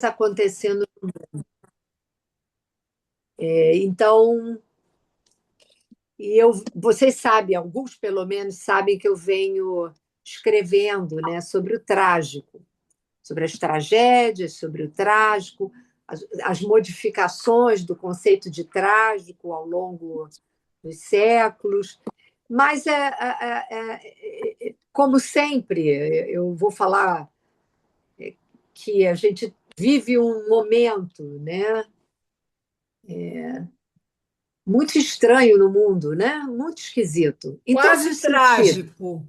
acontecendo. Então, vocês sabem, alguns pelo menos sabem que eu venho escrevendo, né, sobre o trágico, sobre as tragédias, sobre o trágico, as modificações do conceito de trágico ao longo dos séculos. Mas, como sempre, eu vou falar que a gente vive um momento, né, muito estranho no mundo, né? Muito esquisito, em todos Quase os sentidos. trágico.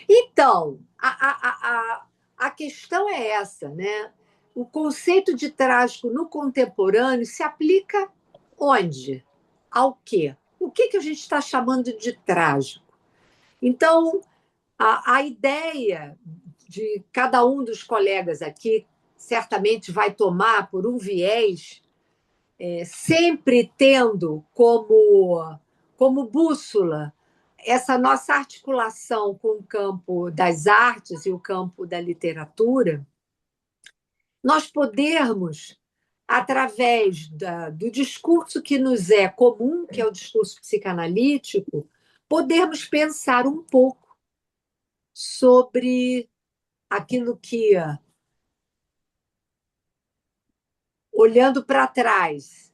Então, a questão é essa, né? O conceito de trágico no contemporâneo se aplica onde? Ao quê? O que, que a gente está chamando de trágico? Então, a ideia de cada um dos colegas aqui certamente vai tomar por um viés, sempre tendo como bússola essa nossa articulação com o campo das artes e o campo da literatura, nós podermos, através do discurso que nos é comum, que é o discurso psicanalítico, podermos pensar um pouco sobre aquilo que, olhando para trás,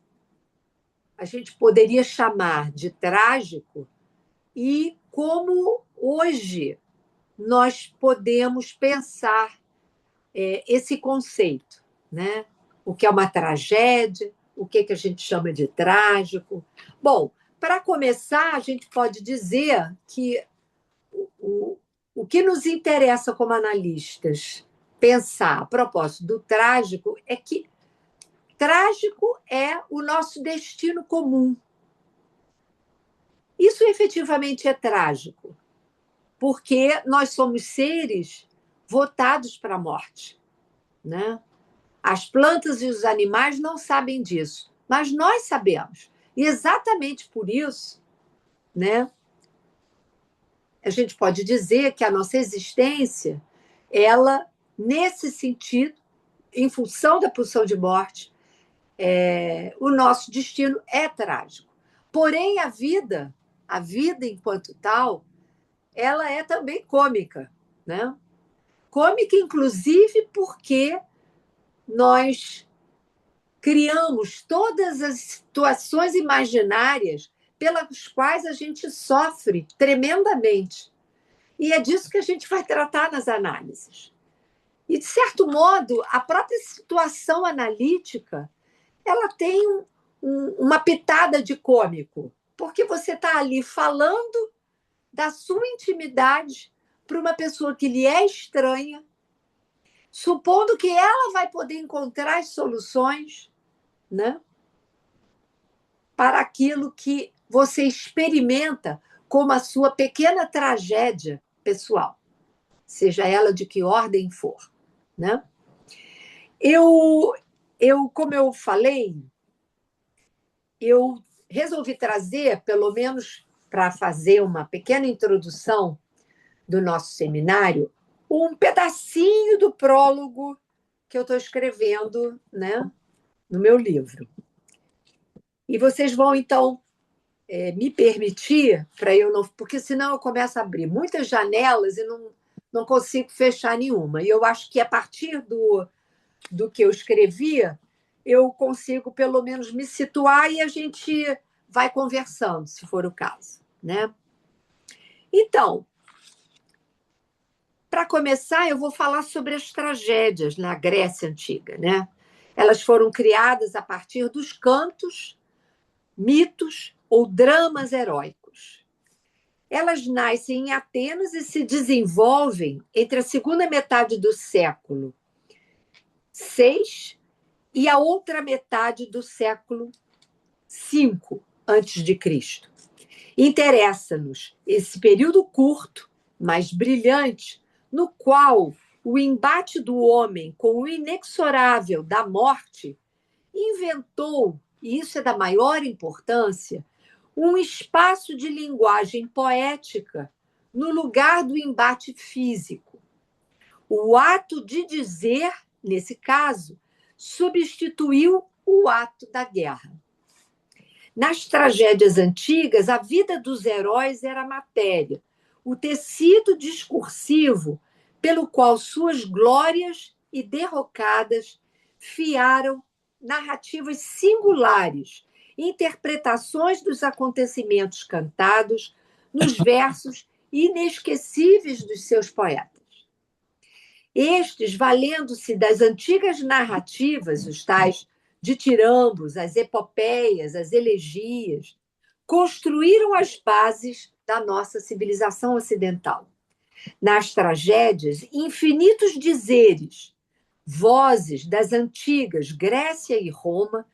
a gente poderia chamar de trágico e como hoje nós podemos pensar esse conceito, né? O que é uma tragédia, o que, que a gente chama de trágico. Bom, para começar, a gente pode dizer que o, o que nos interessa como analistas pensar a propósito do trágico é que trágico é o nosso destino comum. Isso efetivamente é trágico, porque nós somos seres votados para a morte, né? As plantas e os animais não sabem disso, mas nós sabemos. E exatamente por isso, né, a gente pode dizer que a nossa existência, ela, nesse sentido, em função da pulsão de morte, o nosso destino é trágico. Porém, a vida enquanto tal, ela é também cômica, né? Cômica, inclusive, porque nós criamos todas as situações imaginárias pelas quais a gente sofre tremendamente. E é disso que a gente vai tratar nas análises. E, de certo modo, a própria situação analítica ela tem uma pitada de cômico, porque você está ali falando da sua intimidade para uma pessoa que lhe é estranha, supondo que ela vai poder encontrar as soluções, né, para aquilo que você experimenta como a sua pequena tragédia pessoal, seja ela de que ordem for, né? Eu, como eu falei, eu resolvi trazer, pelo menos para fazer uma pequena introdução do nosso seminário, um pedacinho do prólogo que eu estou escrevendo, né, no meu livro. E vocês vão, então, me permitir, para eu não. Porque senão eu começo a abrir muitas janelas e não consigo fechar nenhuma. E eu acho que a partir do que eu escrevia, eu consigo pelo menos me situar e a gente vai conversando, se for o caso, né? Então, para começar, eu vou falar sobre as tragédias na Grécia Antiga, né? Elas foram criadas a partir dos cantos, mitos ou dramas heróicos. Elas nascem em Atenas e se desenvolvem entre a segunda metade do século VI e a outra metade do século V antes de Cristo. Interessa-nos esse período curto, mas brilhante, no qual o embate do homem com o inexorável da morte inventou, e isso é da maior importância, um espaço de linguagem poética no lugar do embate físico. O ato de dizer, nesse caso, substituiu o ato da guerra. Nas tragédias antigas, a vida dos heróis era matéria, o tecido discursivo pelo qual suas glórias e derrocadas fiaram narrativas singulares, interpretações dos acontecimentos cantados nos versos inesquecíveis dos seus poetas. Estes, valendo-se das antigas narrativas, os tais ditirambos, as epopeias, as elegias, construíram as bases da nossa civilização ocidental. Nas tragédias, infinitos dizeres, vozes das antigas Grécia e Roma,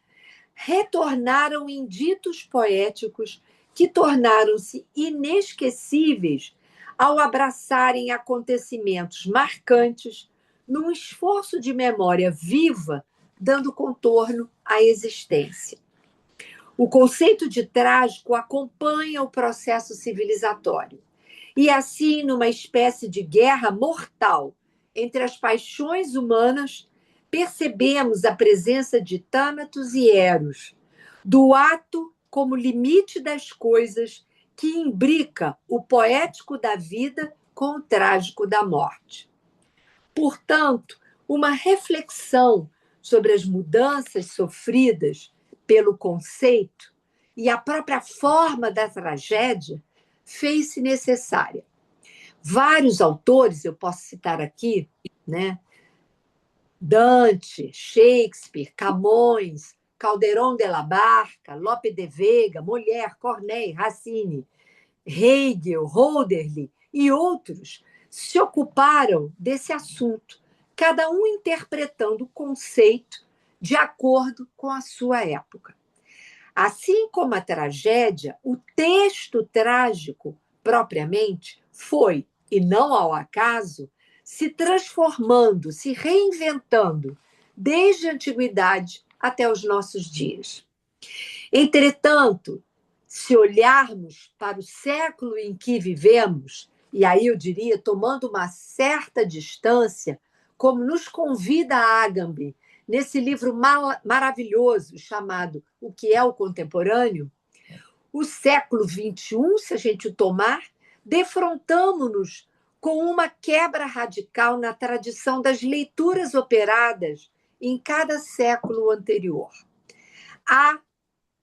retornaram em ditos poéticos que tornaram-se inesquecíveis ao abraçarem acontecimentos marcantes num esforço de memória viva, dando contorno à existência. O conceito de trágico acompanha o processo civilizatório. E assim, numa espécie de guerra mortal entre as paixões humanas, percebemos a presença de Thanatos e Eros, do ato como limite das coisas que imbrica o poético da vida com o trágico da morte. Portanto, uma reflexão sobre as mudanças sofridas pelo conceito e a própria forma da tragédia fez-se necessária. Vários autores, eu posso citar aqui, né? Dante, Shakespeare, Camões, Calderón de la Barca, Lope de Vega, Molière, Corneille, Racine, Hegel, Hölderlin e outros se ocuparam desse assunto, cada um interpretando o conceito de acordo com a sua época. Assim como a tragédia, o texto trágico, propriamente, foi, e não ao acaso, se transformando, se reinventando, desde a antiguidade até os nossos dias. Entretanto, se olharmos para o século em que vivemos, e aí eu diria, tomando uma certa distância, como nos convida a Agamben, nesse livro maravilhoso chamado O que é o Contemporâneo, o século XXI, se a gente o tomar, defrontamo-nos com uma quebra radical na tradição das leituras operadas em cada século anterior. Há,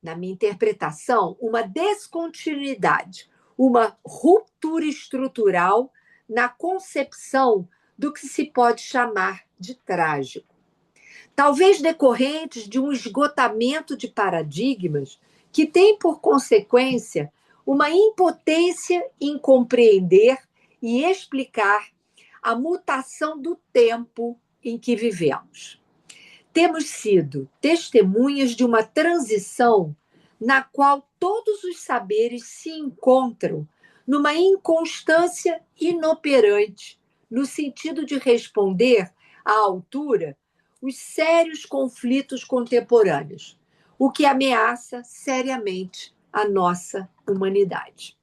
na minha interpretação, uma descontinuidade, uma ruptura estrutural na concepção do que se pode chamar de trágico. Talvez decorrentes de um esgotamento de paradigmas que tem por consequência uma impotência em compreender e explicar a mutação do tempo em que vivemos. Temos sido testemunhas de uma transição na qual todos os saberes se encontram numa inconstância inoperante, no sentido de responder à altura os sérios conflitos contemporâneos, o que ameaça seriamente a nossa humanidade.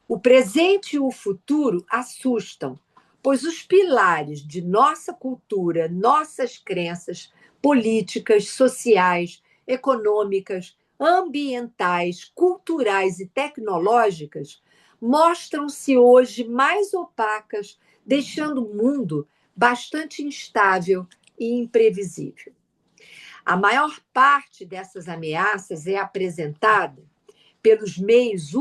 O presente e o futuro assustam, pois os pilares de nossa cultura, nossas crenças políticas, sociais, econômicas, ambientais, culturais e tecnológicas mostram-se hoje mais opacas, deixando o mundo bastante instável e imprevisível. A maior parte dessas ameaças é apresentada pelos meios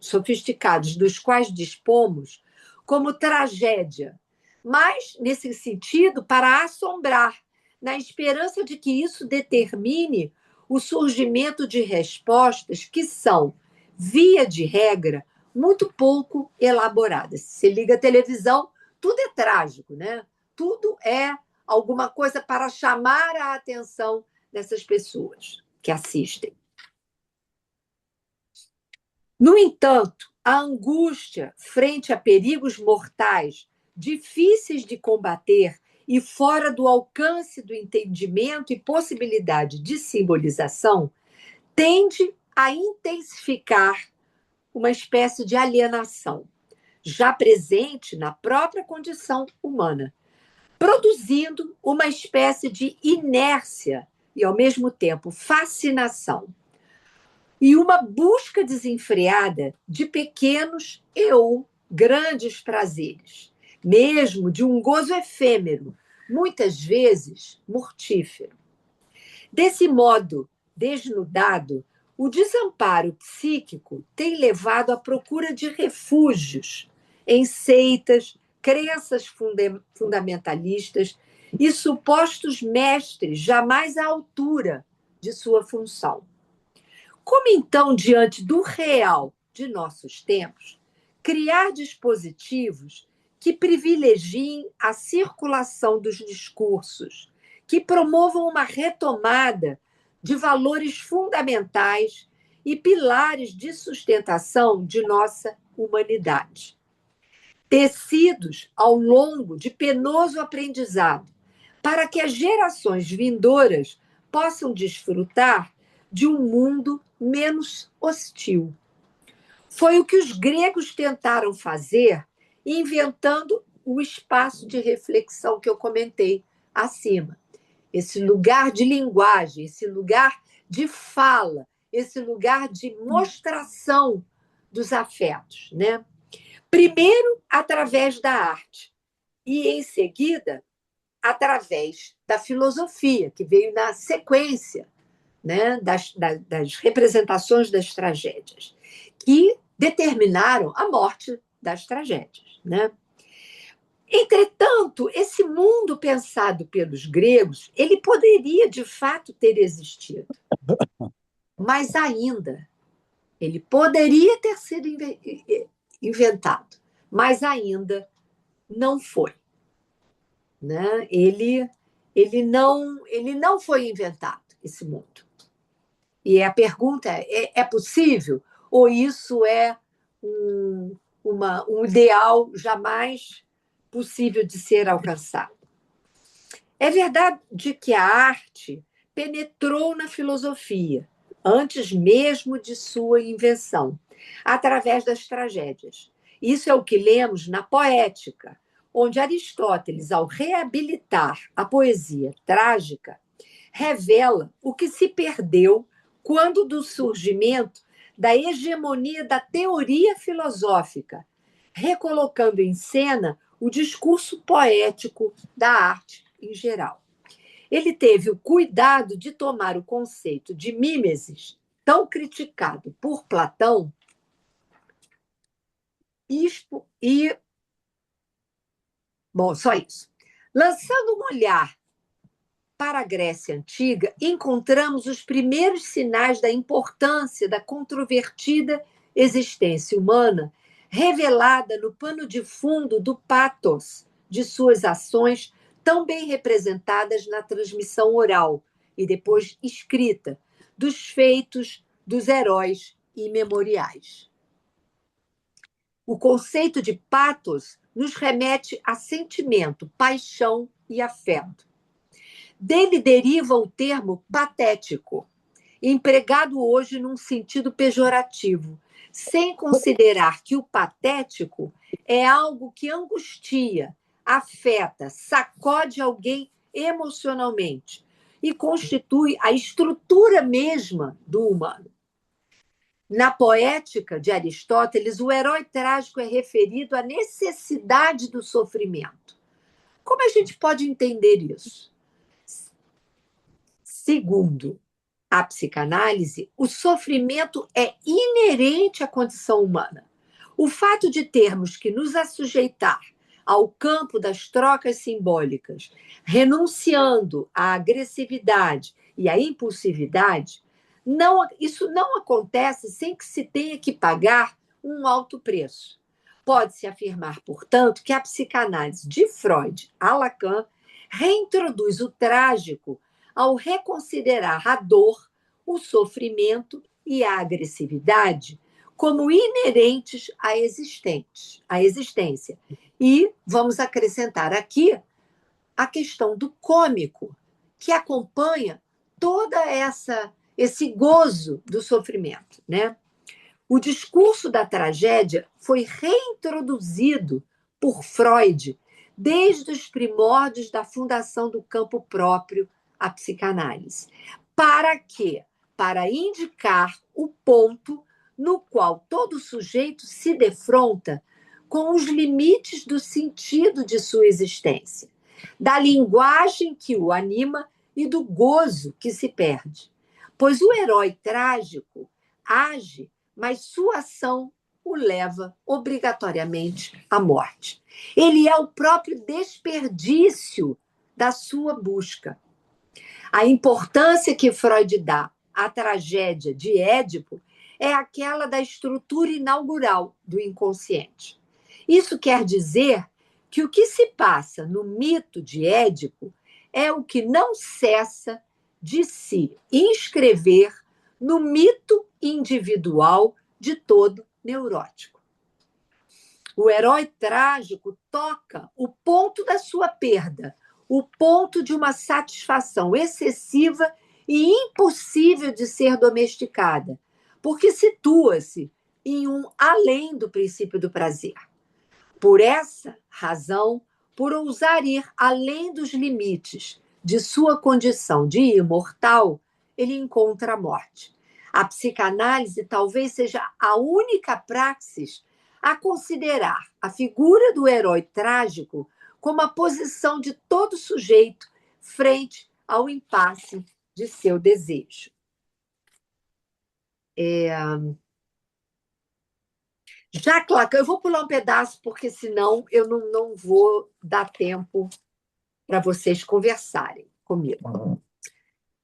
sofisticados dos quais dispomos como tragédia, mas, nesse sentido, para assombrar, na esperança de que isso determine o surgimento de respostas que são, via de regra, muito pouco elaboradas. Se liga a televisão, tudo é trágico, né? Tudo é alguma coisa para chamar a atenção dessas pessoas que assistem. No entanto, a angústia frente a perigos mortais, difíceis de combater e fora do alcance do entendimento e possibilidade de simbolização, tende a intensificar uma espécie de alienação, já presente na própria condição humana, produzindo uma espécie de inércia e, ao mesmo tempo, fascinação, e uma busca desenfreada de pequenos e ou grandes prazeres, mesmo de um gozo efêmero, muitas vezes mortífero. Desse modo desnudado, o desamparo psíquico tem levado à procura de refúgios em seitas, crenças fundamentalistas e supostos mestres jamais à altura de sua função. Como então, diante do real de nossos tempos, criar dispositivos que privilegiem a circulação dos discursos, que promovam uma retomada de valores fundamentais e pilares de sustentação de nossa humanidade, tecidos ao longo de penoso aprendizado, para que as gerações vindouras possam desfrutar de um mundo menos hostil. Foi o que os gregos tentaram fazer, inventando o espaço de reflexão que eu comentei acima. Esse lugar de linguagem, esse lugar de fala, esse lugar de mostração dos afetos, né? Primeiro, através da arte, e, em seguida, através da filosofia, que veio na sequência, né, das representações das tragédias, que determinaram a morte das tragédias, né? Entretanto, esse mundo pensado pelos gregos, ele poderia, de fato, ter existido, mas ainda, ele poderia ter sido inventado, mas ainda não foi, né? Ele não foi inventado, esse mundo. E a pergunta é possível? Ou isso é um ideal jamais possível de ser alcançado? É verdade que a arte penetrou na filosofia, antes mesmo de sua invenção, através das tragédias. Isso é o que lemos na Poética, onde Aristóteles, ao reabilitar a poesia trágica, revela o que se perdeu quando do surgimento da hegemonia da teoria filosófica, recolocando em cena o discurso poético da arte em geral. Ele teve o cuidado de tomar o conceito de mimesis, tão criticado por Platão, bom, só isso. Lançando um olhar para a Grécia Antiga, encontramos os primeiros sinais da importância da controvertida existência humana, revelada no pano de fundo do pathos de suas ações, tão bem representadas na transmissão oral e depois escrita dos feitos dos heróis imemoriais. O conceito de pathos nos remete a sentimento, paixão e afeto. Dele deriva o termo patético, empregado hoje num sentido pejorativo, sem considerar que o patético é algo que angustia, afeta, sacode alguém emocionalmente e constitui a estrutura mesma do humano. Na Poética de Aristóteles, o herói trágico é referido à necessidade do sofrimento. Como a gente pode entender isso? Segundo a psicanálise, o sofrimento é inerente à condição humana. O fato de termos que nos assujeitar ao campo das trocas simbólicas, renunciando à agressividade e à impulsividade, isso não acontece sem que se tenha que pagar um alto preço. Pode-se afirmar, portanto, que a psicanálise de Freud a Lacan reintroduz o trágico ao reconsiderar a dor, o sofrimento e a agressividade como inerentes à existência. E vamos acrescentar aqui a questão do cômico, que acompanha toda esse gozo do sofrimento, né? O discurso da tragédia foi reintroduzido por Freud desde os primórdios da fundação do campo próprio, a psicanálise. Para quê? Para indicar o ponto no qual todo sujeito se defronta com os limites do sentido de sua existência, da linguagem que o anima e do gozo que se perde. Pois o herói trágico age, mas sua ação o leva obrigatoriamente à morte. Ele é o próprio desperdício da sua busca. A importância que Freud dá à tragédia de Édipo é aquela da estrutura inaugural do inconsciente. Isso quer dizer que o que se passa no mito de Édipo é o que não cessa de se inscrever no mito individual de todo neurótico. O herói trágico toca o ponto da sua perda, o ponto de uma satisfação excessiva e impossível de ser domesticada, porque situa-se em um além do princípio do prazer. Por essa razão, por ousar ir além dos limites de sua condição de imortal, ele encontra a morte. A psicanálise talvez seja a única praxis a considerar a figura do herói trágico como a posição de todo sujeito frente ao impasse de seu desejo. Jacques Lacan, eu vou pular um pedaço, porque senão eu não vou dar tempo para vocês conversarem comigo.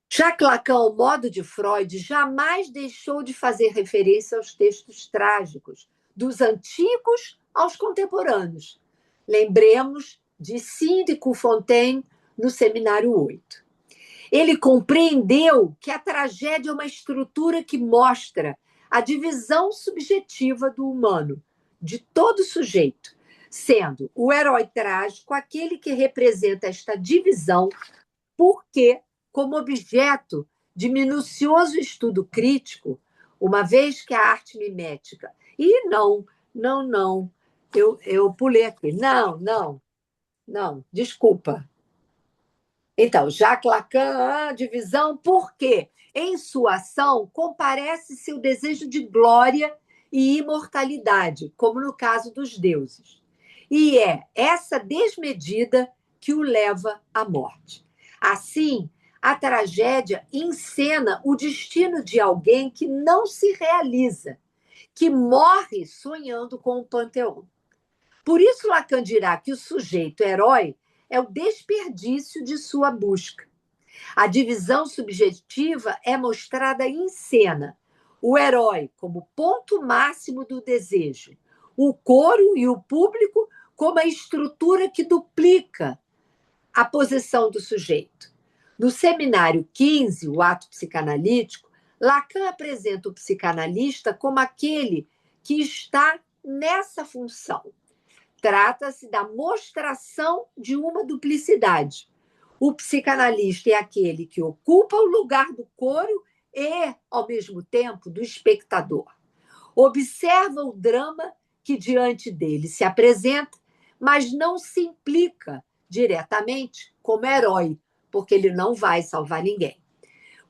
Jacques Lacan, ao modo de Freud, jamais deixou de fazer referência aos textos trágicos, dos antigos aos contemporâneos. Lembremos de Síndico Fontaine no Seminário 8. Ele compreendeu que a tragédia é uma estrutura que mostra a divisão subjetiva do humano, de todo sujeito, sendo o herói trágico aquele que representa esta divisão, porque, como objeto de minucioso estudo crítico, uma vez que a arte mimética... eu pulei aqui. Não, desculpa. Então, Jacques Lacan, divisão, por quê? Em sua ação, comparece seu desejo de glória e imortalidade, como no caso dos deuses. E é essa desmedida que o leva à morte. Assim, a tragédia encena o destino de alguém que não se realiza, que morre sonhando com o panteão. Por isso, Lacan dirá que o sujeito herói é o desperdício de sua busca. A divisão subjetiva é mostrada em cena. O herói como ponto máximo do desejo, o coro e o público como a estrutura que duplica a posição do sujeito. No seminário 15, o ato psicanalítico, Lacan apresenta o psicanalista como aquele que está nessa função. Trata-se da mostração de uma duplicidade. O psicanalista é aquele que ocupa o lugar do coro e, ao mesmo tempo, do espectador. Observa o drama que diante dele se apresenta, mas não se implica diretamente como herói, porque ele não vai salvar ninguém.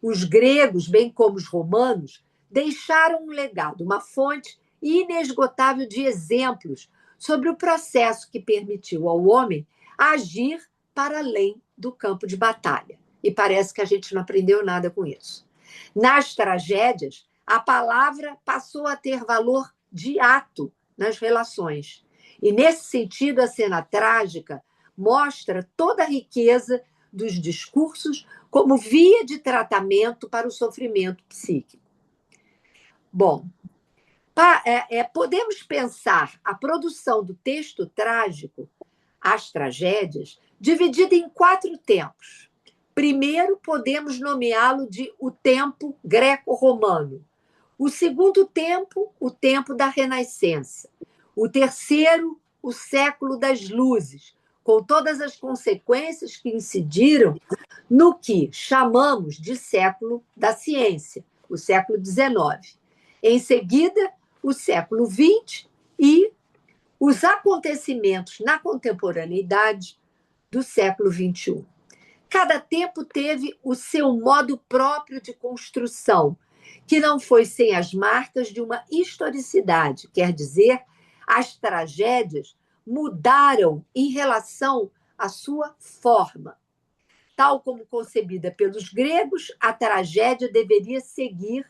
Os gregos, bem como os romanos, deixaram um legado, uma fonte inesgotável de exemplos sobre o processo que permitiu ao homem agir para além do campo de batalha. E parece que a gente não aprendeu nada com isso. Nas tragédias, a palavra passou a ter valor de ato nas relações. E, nesse sentido, a cena trágica mostra toda a riqueza dos discursos como via de tratamento para o sofrimento psíquico. Bom, podemos pensar a produção do texto trágico, as tragédias, dividida em 4 tempos. Primeiro, podemos nomeá-lo de o tempo greco-romano. O segundo tempo, o tempo da Renascença. O terceiro, o século das luzes, com todas as consequências que incidiram no que chamamos de século da ciência, o século XIX. Em seguida, o século XX e os acontecimentos na contemporaneidade do século XXI. Cada tempo teve o seu modo próprio de construção, que não foi sem as marcas de uma historicidade, quer dizer, as tragédias mudaram em relação à sua forma. Tal como concebida pelos gregos, a tragédia deveria seguir,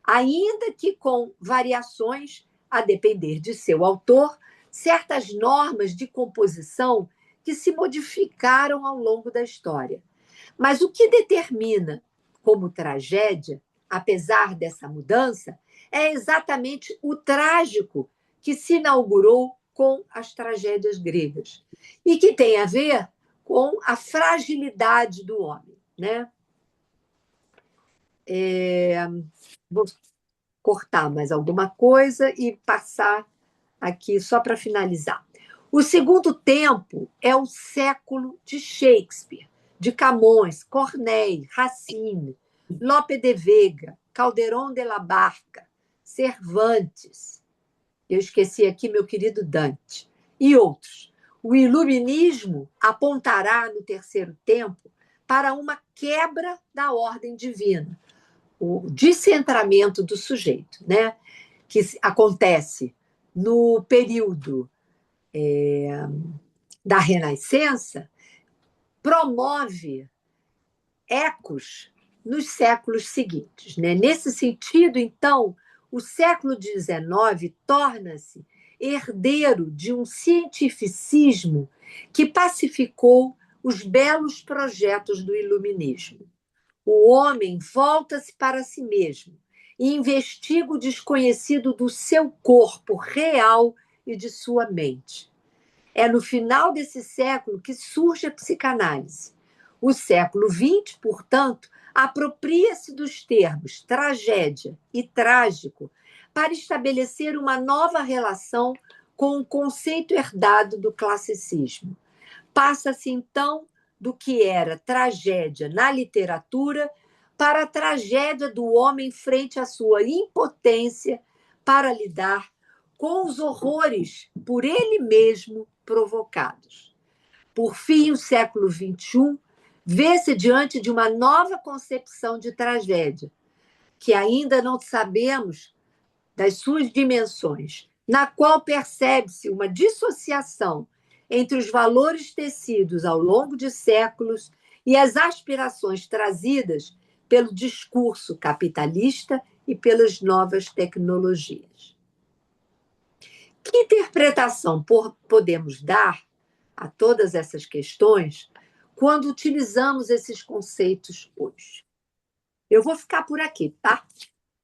ainda que com variações, a depender de seu autor, certas normas de composição que se modificaram ao longo da história. Mas o que determina como tragédia, apesar dessa mudança, é exatamente o trágico que se inaugurou com as tragédias gregas e que tem a ver com a fragilidade do homem, né? Vou cortar mais alguma coisa e passar aqui só para finalizar. O segundo tempo é o século de Shakespeare, de Camões, Corneille, Racine, Lope de Vega, Calderón de la Barca, Cervantes, eu esqueci aqui meu querido Dante, e outros. O iluminismo apontará no terceiro tempo para uma quebra da ordem divina, o descentramento do sujeito, né? Que acontece no período da Renascença, promove ecos nos séculos seguintes, né? Nesse sentido, então, o século XIX torna-se herdeiro de um cientificismo que pacificou os belos projetos do iluminismo. O homem volta-se para si mesmo e investiga o desconhecido do seu corpo real e de sua mente. É no final desse século que surge a psicanálise. O século XX, portanto, apropria-se dos termos tragédia e trágico para estabelecer uma nova relação com o conceito herdado do classicismo. Passa-se, então, do que era tragédia na literatura para a tragédia do homem frente à sua impotência para lidar com os horrores por ele mesmo provocados. Por fim, o século XXI vê-se diante de uma nova concepção de tragédia, que ainda não sabemos das suas dimensões, na qual percebe-se uma dissociação entre os valores tecidos ao longo de séculos e as aspirações trazidas pelo discurso capitalista e pelas novas tecnologias. Que interpretação podemos dar a todas essas questões quando utilizamos esses conceitos hoje? Eu vou ficar por aqui, tá?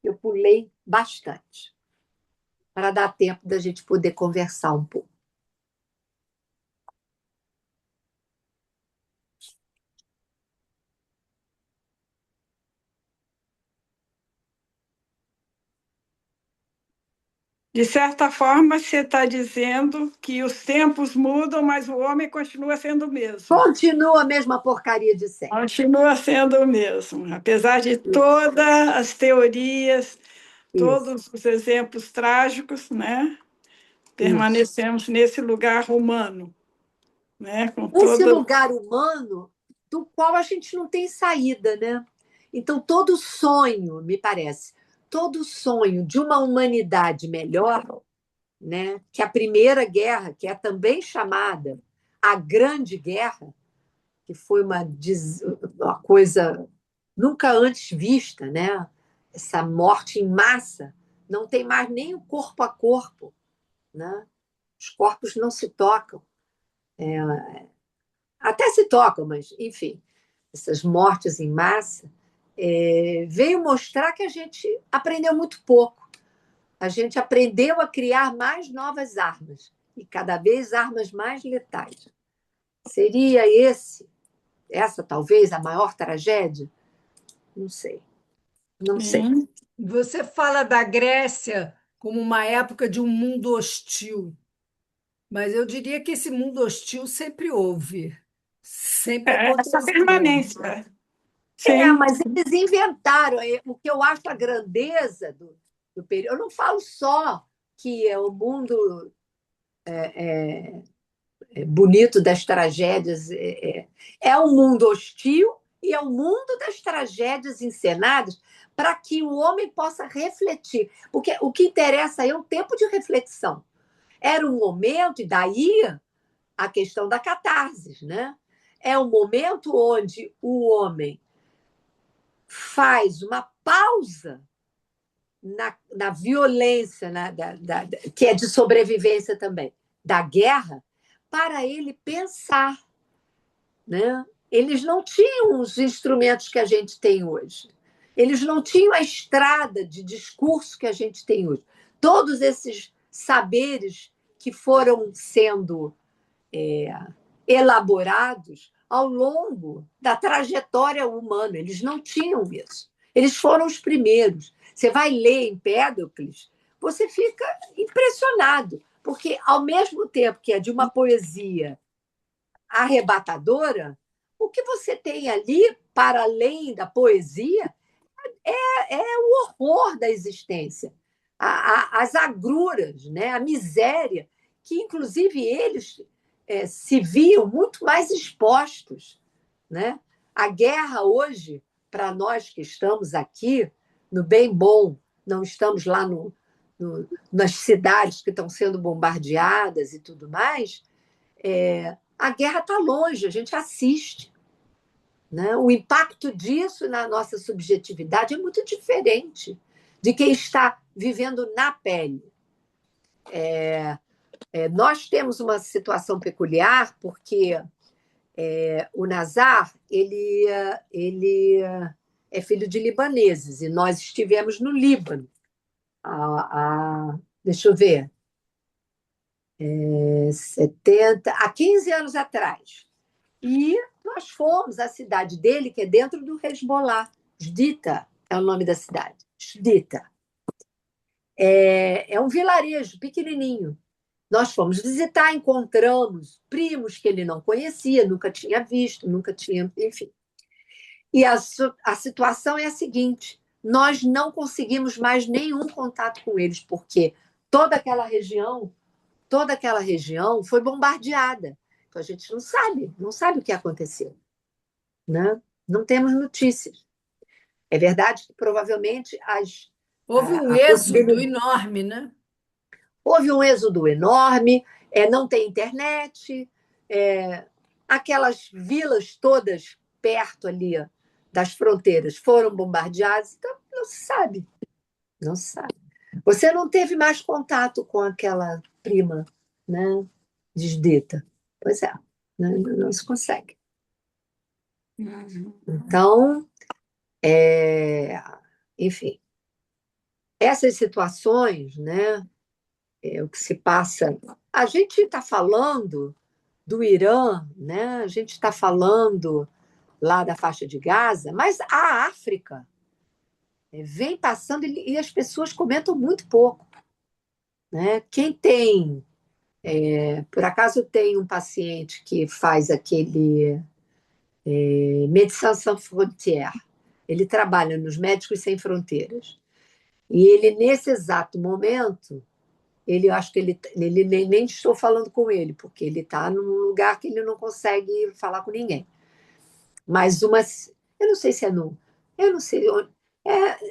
Eu pulei bastante, para dar tempo da gente poder conversar um pouco. De certa forma, você está dizendo que os tempos mudam, mas o homem continua sendo o mesmo. Continua a mesma porcaria de sempre. Continua sendo o mesmo, apesar de todas as teorias, todos os exemplos trágicos, né? Permanecemos nesse lugar humano, né? Esse lugar humano do qual a gente não tem saída, né? Então, todo sonho, me parece, todo sonho de uma humanidade melhor, né? Que a Primeira Guerra, que é também chamada a Grande Guerra, que foi uma coisa nunca antes vista, né? Essa morte em massa, não tem mais nem o corpo a corpo, né? Os corpos não se tocam. Até se tocam, mas, enfim, essas mortes em massa veio mostrar que a gente aprendeu muito pouco. A gente aprendeu a criar mais novas armas, e cada vez armas mais letais. Seria essa talvez a maior tragédia? Não sei. Não sei. Você fala da Grécia como uma época de um mundo hostil, mas eu diria que esse mundo hostil sempre houve, sempre aconteceu. Essa permanência. Sim. Mas eles inventaram. O que eu acho a grandeza do período. Eu não falo só que o mundo bonito das tragédias. É um mundo hostil e é o mundo das tragédias encenadas para que o homem possa refletir. Porque o que interessa é o tempo de reflexão. Era um momento, e daí a questão da catarse, né? É um momento onde o homem faz uma pausa na violência, que é de sobrevivência também, da guerra, para ele pensar, né? Eles não tinham os instrumentos que a gente tem hoje. Eles não tinham a estrada de discurso que a gente tem hoje. Todos esses saberes que foram sendo elaborados ao longo da trajetória humana, eles não tinham isso. Eles foram os primeiros. Você vai ler Empédocles, você fica impressionado, porque, ao mesmo tempo que é de uma poesia arrebatadora, o que você tem ali, para além da poesia, é o horror da existência, as agruras, né? A miséria, que, inclusive, eles se viam muito mais expostos, né? A guerra hoje, para nós que estamos aqui, no bem bom, não estamos lá nas cidades que estão sendo bombardeadas e tudo mais, a guerra está longe, a gente assiste. Né? O impacto disso na nossa subjetividade é muito diferente de quem está vivendo na pele. Nós temos uma situação peculiar porque o Nazar ele é filho de libaneses e nós estivemos no Líbano deixa eu ver, 15 anos atrás. E nós fomos à cidade dele, que é dentro do Hezbollah. Jdita é o nome da cidade. Jdita. É um vilarejo pequenininho. Nós fomos visitar, encontramos primos que ele não conhecia, nunca tinha visto, nunca tinha, enfim. E a situação é a seguinte: nós não conseguimos mais nenhum contato com eles, porque toda aquela região foi bombardeada. Então a gente não sabe o que aconteceu, né? Não temos notícias. É verdade que provavelmente houve um êxodo enorme, né? Houve um êxodo enorme, não tem internet, aquelas vilas todas perto ali das fronteiras foram bombardeadas, então não se sabe, não se sabe. Você não teve mais contato com aquela prima, né, desdita. Pois é, né, não se consegue. Então, enfim, essas situações, né, o que se passa. A gente está falando do Irã, né? A gente está falando lá da faixa de Gaza, mas a África vem passando e as pessoas comentam muito pouco. Né? Quem tem. Por acaso, tem um paciente que faz aquele Médecins Sans Frontières. Ele trabalha nos Médicos Sem Fronteiras. E ele, nesse exato momento, eu acho que ele nem estou falando com ele, porque ele está num lugar que ele não consegue falar com ninguém. Mas eu não sei se é eu não sei onde,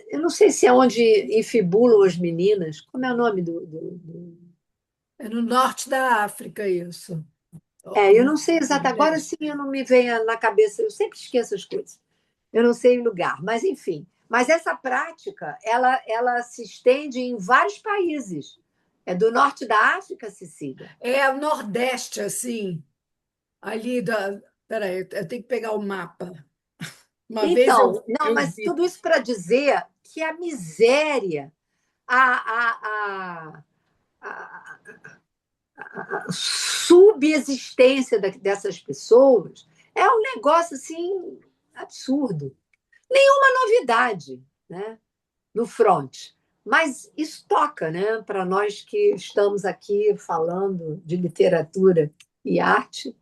eu não sei se é onde infibulam as meninas. Como é o nome É no norte da África, isso. Eu não sei exatamente. Agora sim, eu não me venho na cabeça. Eu sempre esqueço as coisas. Eu não sei o lugar, mas enfim. Mas essa prática, ela se estende em vários países. É do norte da África, Cecília? É o Nordeste, assim, ali da. Peraí, eu tenho que pegar o mapa. Uma vez Então, não, eu mas vi. tudo isso para dizer que a miséria, a, a, a, a subexistência dessas pessoas é um negócio assim absurdo. Nenhuma novidade, né, no front. Mas isso toca, né, para nós que estamos aqui falando de literatura e arte.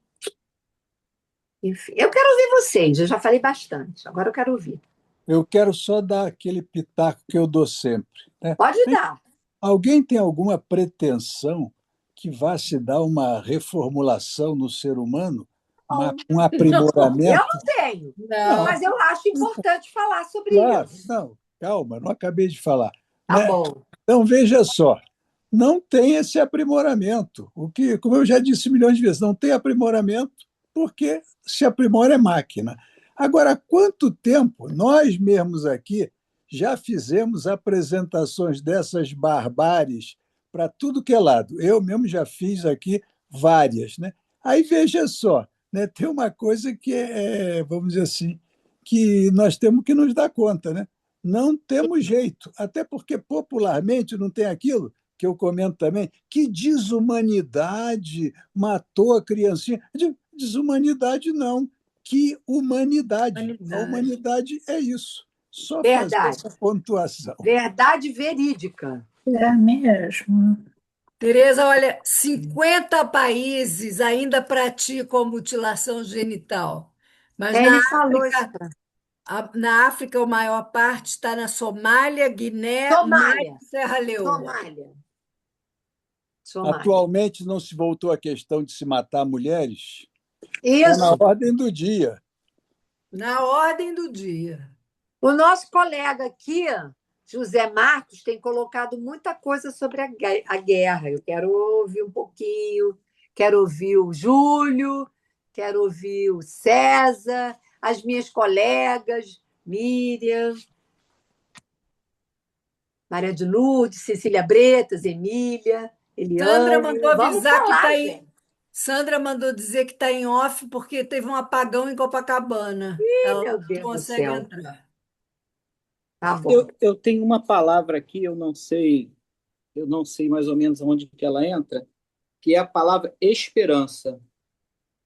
Enfim, eu quero ouvir vocês, eu já falei bastante, agora eu quero ouvir. Eu quero só dar aquele pitaco que eu dou sempre. Né? Pode dar. Alguém tem alguma pretensão que vá se dar uma reformulação no ser humano, um Eu aprimoramento. não tenho, Não. mas eu acho importante falar sobre Claro, isso. não, calma, não acabei de falar. Tá Né? bom. Então, veja só, não tem esse aprimoramento. O que, como eu já disse milhões de vezes, não tem aprimoramento porque se aprimora é máquina. Agora, há quanto tempo nós mesmos aqui já fizemos apresentações dessas barbáries para tudo que é lado? Eu mesmo já fiz aqui várias. Né? Aí veja só, né? Tem uma coisa que vamos dizer assim, que nós temos que nos dar conta, né? Não temos jeito, até porque popularmente não tem aquilo que eu comento também, que desumanidade matou a criancinha. Desumanidade não, que humanidade. A Humanidade. humanidade é isso. Só fazer Verdade. essa pontuação. Verdade verídica. É mesmo. Tereza, olha, 50 países ainda praticam mutilação genital, mas Ele falou isso para Na África, a maior parte está na Somália, Guiné, Mali Somália. e Serra Leoa. Somália. Atualmente não se voltou a questão de se matar mulheres? Está na Isso. ordem do dia. Na ordem do dia. O nosso colega aqui, José Marcos, tem colocado muita coisa sobre a guerra. Eu quero ouvir um pouquinho, quero ouvir o Júlio, quero ouvir o César, as minhas colegas, Miriam, Maria de Lourdes, Cecília Bretas, Emília, Sandra Eliane. mandou Vamos avisar que falar, está em. gente. Sandra mandou dizer que está em off porque teve um apagão em Copacabana. Ela Meu não Deus do consegue céu. entrar. Tá bom. Eu tenho uma palavra aqui, eu não sei mais ou menos onde que ela entra, que é a palavra esperança,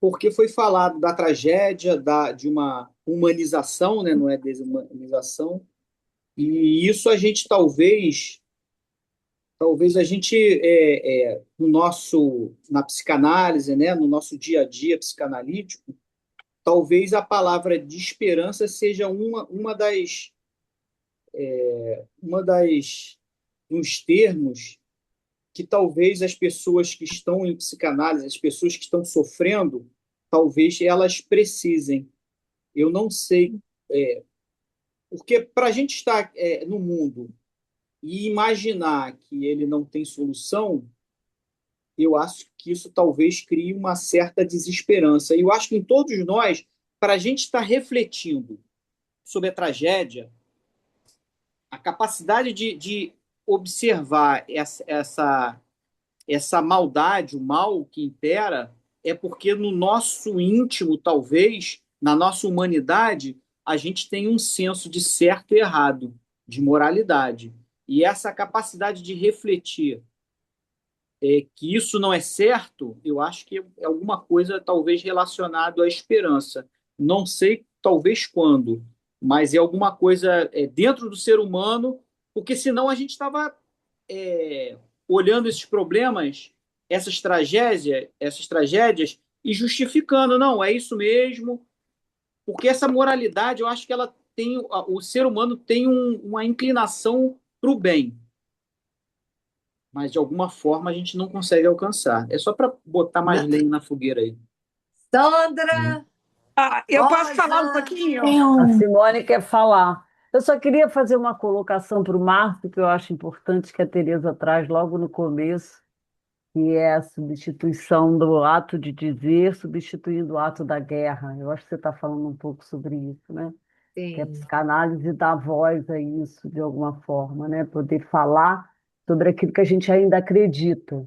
porque foi falado da tragédia, de uma humanização, né? Não é desumanização, e isso a gente talvez a gente no na psicanálise, né? No nosso dia a dia psicanalítico, talvez a palavra de esperança seja uma das uns termos que talvez as pessoas que estão em psicanálise, as pessoas que estão sofrendo, talvez elas precisem. Eu não sei, porque para a gente estar no mundo e imaginar que ele não tem solução, eu acho que isso talvez crie uma certa desesperança. E eu acho que em todos nós, para a gente estar refletindo sobre a tragédia, a capacidade de observar essa maldade, o mal que impera, é porque no nosso íntimo, talvez, na nossa humanidade, a gente tem um senso de certo e errado, de moralidade. E essa capacidade de refletir que isso não é certo, eu acho que é alguma coisa talvez relacionada à esperança. Não sei talvez quando, mas é alguma coisa dentro do ser humano, porque senão a gente estava olhando esses problemas, essas tragédias e justificando, não, é isso mesmo, porque essa moralidade, eu acho que ela tem, o ser humano tem uma inclinação para o bem, mas de alguma forma a gente não consegue alcançar. É só para botar mais lenha na fogueira aí. Sandra, Eu posso Rosa. falar um pouquinho? A Simone quer falar. Eu só queria fazer uma colocação para o Márcio, que eu acho importante, que a Tereza traz logo no começo, que é a substituição do ato de dizer, substituindo o ato da guerra. Eu acho que você está falando um pouco sobre isso, né? Que a Sim. psicanálise dá voz a isso, de alguma forma, né? Poder falar sobre aquilo que a gente ainda acredita,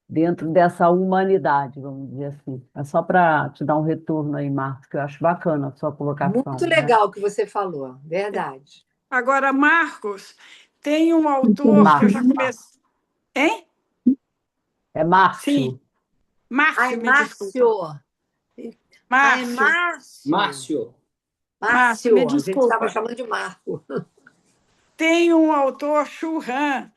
dentro dessa humanidade, vamos dizer assim. É só para te dar um retorno aí, Marcos, que eu acho bacana a sua colocação. Muito Né? legal o que você falou, verdade. Agora, Marcos, tem um autor que eu já comecei. Hein? É Márcio. Sim, Márcio, Ai, me desculpa. Márcio. Ai, Márcio, Márcio. Márcio, me A gente estava desculpa. chamando de Marco. Tem um autor, Chu Han,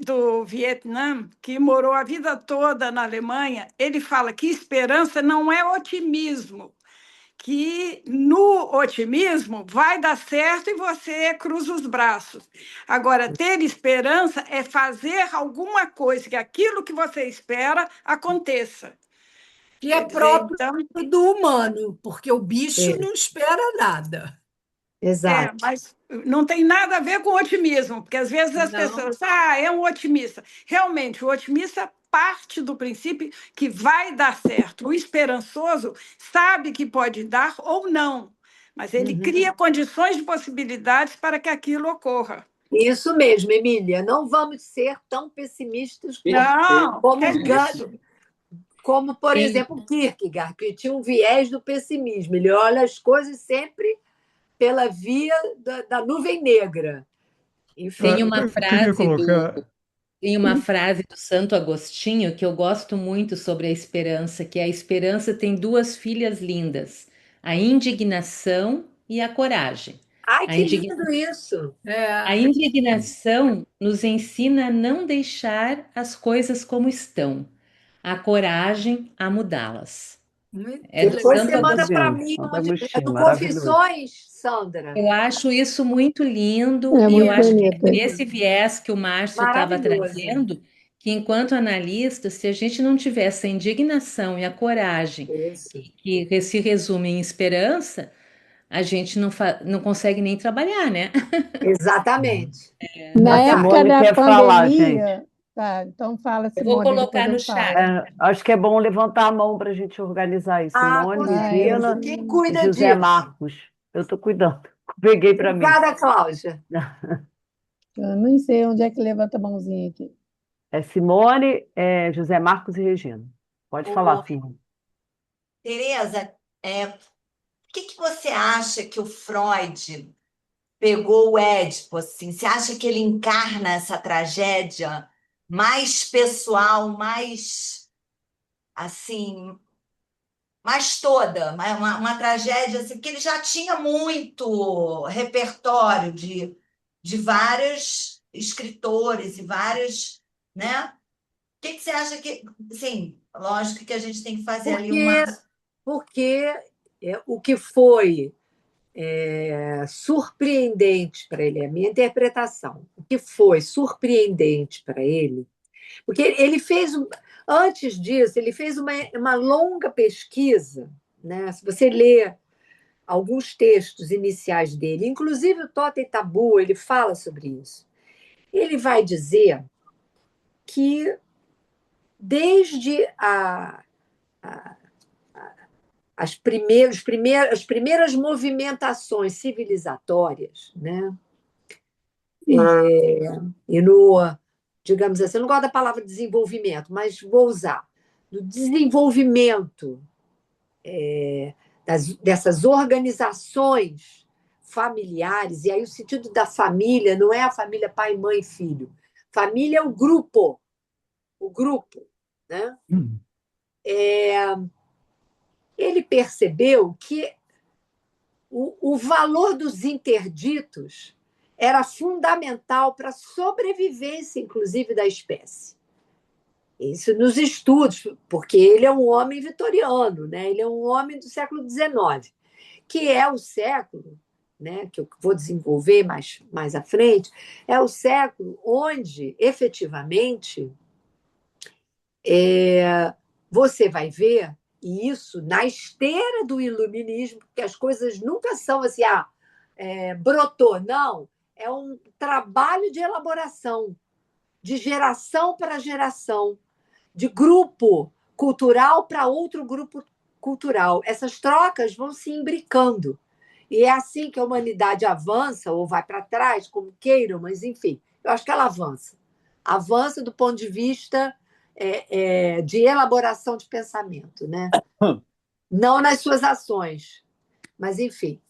do Vietnã, que morou a vida toda na Alemanha. Ele fala que esperança não é otimismo, que no otimismo vai dar certo e você cruza os braços. Agora, ter esperança é fazer alguma coisa, que aquilo que você espera aconteça. Que é Quer dizer, próprio então, do humano, porque o bicho É, não espera nada. exato. mas não tem nada a ver com otimismo, porque às vezes as Não. pessoas, é um otimista. Realmente, o otimista parte do princípio que vai dar certo. O esperançoso sabe que pode dar ou não, mas ele Uhum. cria condições de possibilidades para que aquilo ocorra. Isso mesmo, Emília. Não vamos ser tão pessimistas Não, como, é isso. como, por Tem, exemplo, Kierkegaard, que tinha um viés do pessimismo. Ele olha as coisas sempre pela via da nuvem negra. tem Enfim, uma Eu queria frase do, colocar. tem uma frase do Santo Agostinho que eu gosto muito sobre a esperança, que a esperança tem duas filhas lindas, a indignação e a coragem. ai, A que indigna- lindo isso! a É, indignação nos ensina a não deixar as coisas como estão, a coragem a mudá-las. muito É do Depois Santo você manda Tá Agostinho. para vendo? mim Santo é Agostinho, do maravilhoso. Confissões, Sandra. Eu acho isso muito lindo É e eu muito acho que é bonito. por esse viés que o Márcio estava Maravilhoso. trazendo, que enquanto analista, se a gente não tiver essa indignação e a coragem, Isso. que se resume em esperança, a gente não consegue nem trabalhar, né? Exatamente. Na A Verdade. época Simone da quer falar, gente. pandemia, tá, então fala, Eu vou Simone, depois colocar no eu chat. falo. Acho que é bom levantar a mão para a gente organizar aí. Ah, Simone, com Ah, eu, certeza. Regina Quem e cuida José disso? Marcos. Eu estou cuidando. Peguei para mim. Obrigada, Cláudia. eu nem sei onde é que levanta a mãozinha aqui. É Simone, José Marcos e Regina. Pode falar, Ô, filho. Tereza, o que você acha que o Freud pegou o Édipo, assim? Você acha que ele encarna essa tragédia mais pessoal, mais, assim, mais toda, uma tragédia, assim, porque ele já tinha muito repertório de vários escritores e vários, né? O que você acha que, sim, lógico que a gente tem que fazer ali uma... Porque o que foi surpreendente para ele, é a minha interpretação, o que foi surpreendente para ele, porque ele fez, antes disso, ele fez uma longa pesquisa, né? Se você lê alguns textos iniciais dele, inclusive o Totem Tabu, ele fala sobre isso. Ele vai dizer que desde as primeiras movimentações civilizatórias, né? E no, digamos assim, eu não gosto da palavra desenvolvimento, mas vou usar, no desenvolvimento dessas organizações familiares, e aí o sentido da família não é a família pai, mãe, filho. Família é o grupo, né? Ele percebeu que o valor dos interditos era fundamental para a sobrevivência, inclusive, da espécie. Isso nos estudos, porque ele é um homem vitoriano, né? Ele é um homem do século XIX, que é o século, né, que eu vou desenvolver mais à frente, é o século onde, efetivamente, você vai ver, e isso na esteira do iluminismo, porque as coisas nunca são assim, brotou, não, é um trabalho de elaboração, de geração para geração, de grupo cultural para outro grupo cultural. Essas trocas vão se imbricando. E é assim que a humanidade avança, ou vai para trás, como queiram, mas, enfim, eu acho que ela avança. Avança do ponto de vista de elaboração de pensamento, né? Não nas suas ações, mas, enfim.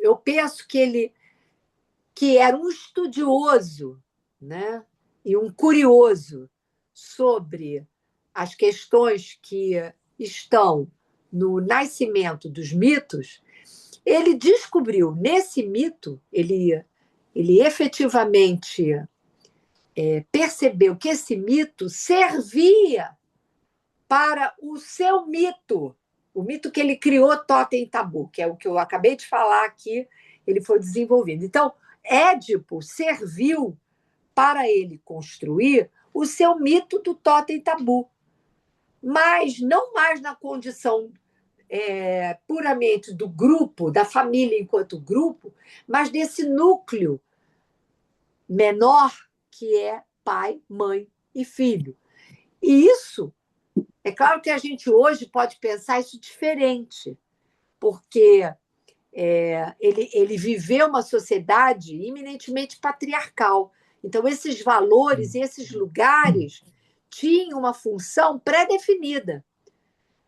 Eu penso que ele que era um estudioso, né? E um curioso sobre as questões que estão no nascimento dos mitos, ele descobriu nesse mito, ele efetivamente percebeu que esse mito servia para o seu mito, o mito que ele criou, Totem e Tabu, que é o que eu acabei de falar aqui, ele foi desenvolvendo. Então, Édipo serviu para ele construir o seu mito do Totem e Tabu, mas não mais na condição puramente do grupo, da família enquanto grupo, mas desse núcleo menor que é pai, mãe e filho. E isso, é claro que a gente hoje pode pensar isso diferente, porque ele viveu uma sociedade eminentemente patriarcal. Então, esses valores e esses lugares tinham uma função pré-definida,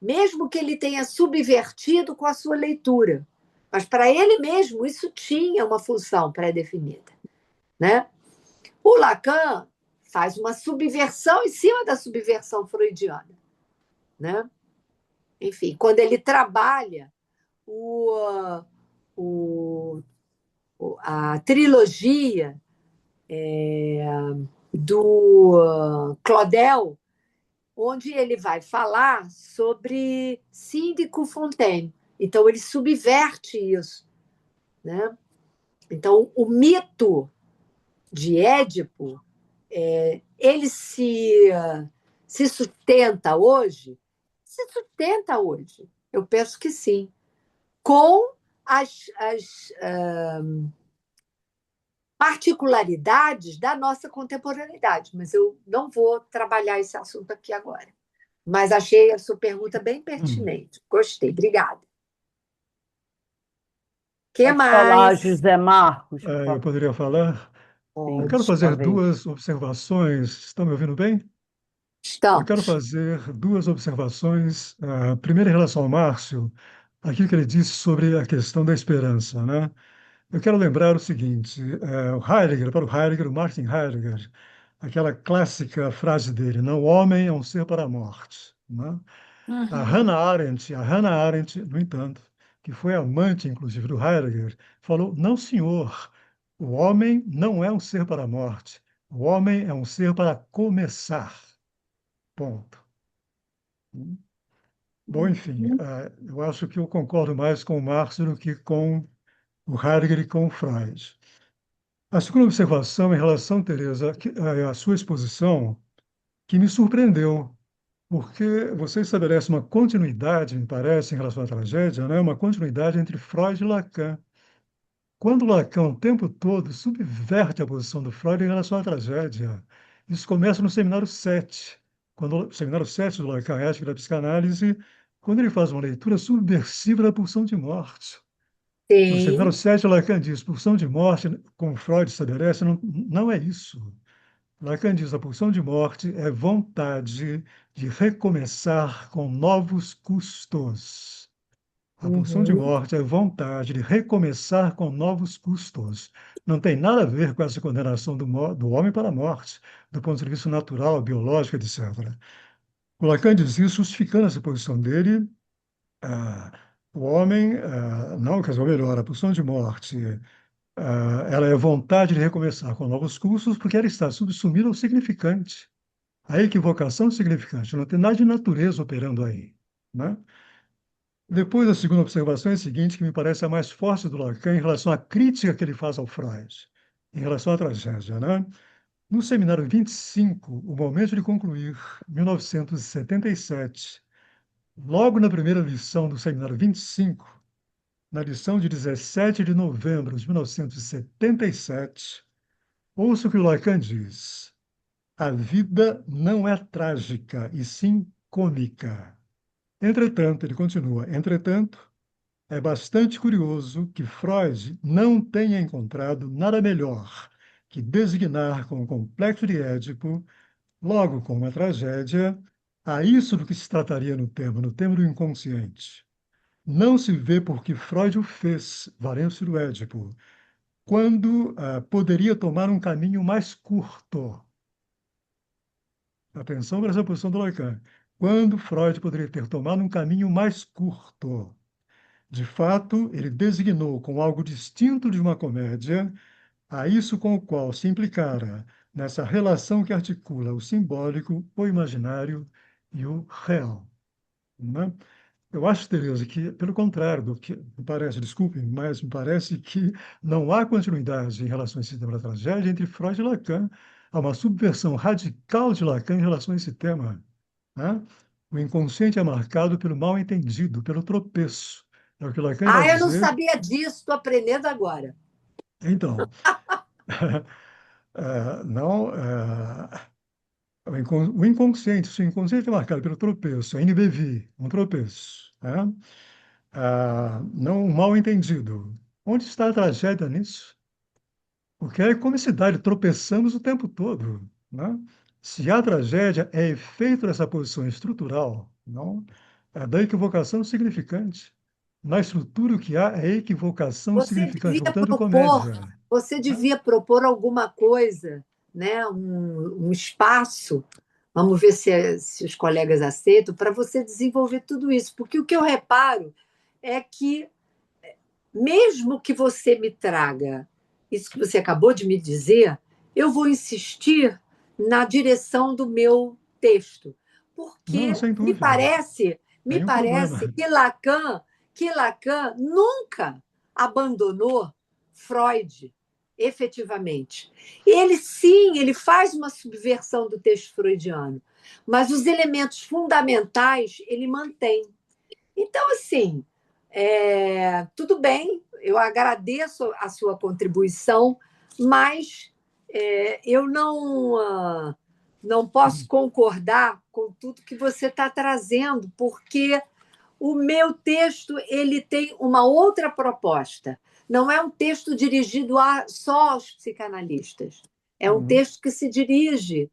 mesmo que ele tenha subvertido com a sua leitura. Mas, para ele mesmo, isso tinha uma função pré-definida, né? O Lacan faz uma subversão em cima da subversão freudiana, né? Enfim, quando ele trabalha a trilogia do Claudel, onde ele vai falar sobre Síndico Fontaine. Então, ele subverte isso, né? Então, o mito de Édipo, ele se sustenta hoje? Se sustenta hoje. Eu penso que sim. Com as particularidades da nossa contemporaneidade. Mas eu não vou trabalhar esse assunto aqui agora. Mas achei a sua pergunta bem pertinente. Gostei. Obrigada. Que Pode falar, mais? José Marcos, por Eu favor. poderia falar? Eu quero Sim, fazer sua vez. duas observações. Estão me ouvindo bem? Eu quero Estamos. fazer duas observações. Primeiro, em relação ao Márcio, aquilo que ele disse sobre a questão da esperança, né? Eu quero lembrar o seguinte: o Heidegger, para o Heidegger, o Martin Heidegger, aquela clássica frase dele, não, o homem é um ser para a morte, né? A Hannah Arendt, no entanto, que foi amante, inclusive, do Heidegger, falou: não, senhor, o homem não é um ser para a morte, o homem é um ser para começar. Ponto. Bom, enfim, eu acho que eu concordo mais com o Marx do que com o Heidegger e com o Freud. A segunda observação em relação, Teresa, à sua exposição, que me surpreendeu, porque você estabelece uma continuidade, me parece, em relação à tragédia, né? Uma continuidade entre Freud e Lacan. Quando Lacan, o tempo todo, subverte a posição do Freud em relação à tragédia. Isso começa no Seminário 7, o Seminário 7 do Lacan, Ética da Psicanálise, quando ele faz uma leitura subversiva da pulsão de morte. No Seminário Sim. 7, Lacan diz, pulsão de morte, como Freud estabelece, não é isso. Lacan diz, a pulsão de morte é vontade de recomeçar com novos custos. A pulsão de morte é vontade de recomeçar com novos custos. Não tem nada a ver com essa condenação do homem para a morte, do ponto de vista natural, biológico, etc. O Lacan diz isso, justificando essa posição dele. O homem, não, quer dizer, ou melhor, a pulsão de morte, ela é vontade de recomeçar com novos custos porque ela está subsumida ao significante. A equivocação significante, não tem nada de natureza operando aí, né? Depois, a segunda observação é a seguinte, que me parece a mais forte do Lacan em relação à crítica que ele faz ao Freud, em relação à tragédia, né? No seminário 25, o momento de concluir, 1977, logo na primeira lição do seminário 25, na lição de 17 de novembro de 1977, ouça o que o Lacan diz. A vida não é trágica, e sim cômica. Entretanto, ele continua, entretanto, é bastante curioso que Freud não tenha encontrado nada melhor que designar com o complexo de Édipo, logo com uma tragédia, a isso do que se trataria no tema do inconsciente. Não se vê por que Freud o fez, valendo-se do Édipo, quando poderia tomar um caminho mais curto. Atenção para essa posição do Lacan. Quando Freud poderia ter tomado um caminho mais curto. De fato, ele designou com algo distinto de uma comédia a isso com o qual se implicara nessa relação que articula o simbólico, o imaginário e o real, né? Eu acho, Tereza, que, pelo contrário do que me parece, desculpe, mas me parece que não há continuidade em relação a esse tema da tragédia entre Freud e Lacan. Há uma subversão radical de Lacan em relação a esse tema, né? O inconsciente é marcado pelo mal-entendido, pelo tropeço. É o que Lacan vai Ah, eu não dizer. sabia disso, estou aprendendo agora. Então, não, o inconsciente, se o inconsciente é marcado pelo tropeço, a NBV, um tropeço, né? Não um mal-entendido. Onde está a tragédia nisso? Porque é comicidade, tropeçamos o tempo todo, né? Se há tragédia, é efeito dessa posição estrutural, não? É da equivocação significante. Na estrutura, o que há é equivocação Você significante, devia portanto, propor, comédia, você né? devia propor alguma coisa, né? Um espaço. Vamos ver se os colegas aceitam, para você desenvolver tudo isso. Porque o que eu reparo é que, mesmo que você me traga isso que você acabou de me dizer, eu vou insistir na direção do meu texto, Não, porque sem me dúvida. parece, me Nenhum problema. parece que Lacan nunca abandonou Freud, efetivamente. Ele sim, ele faz uma subversão do texto freudiano, mas os elementos fundamentais ele mantém. Então, assim, tudo bem, eu agradeço a sua contribuição, mas eu não posso concordar com tudo que você está trazendo, porque o meu texto ele tem uma outra proposta. Não é um texto dirigido só aos psicanalistas. É um texto que se dirige,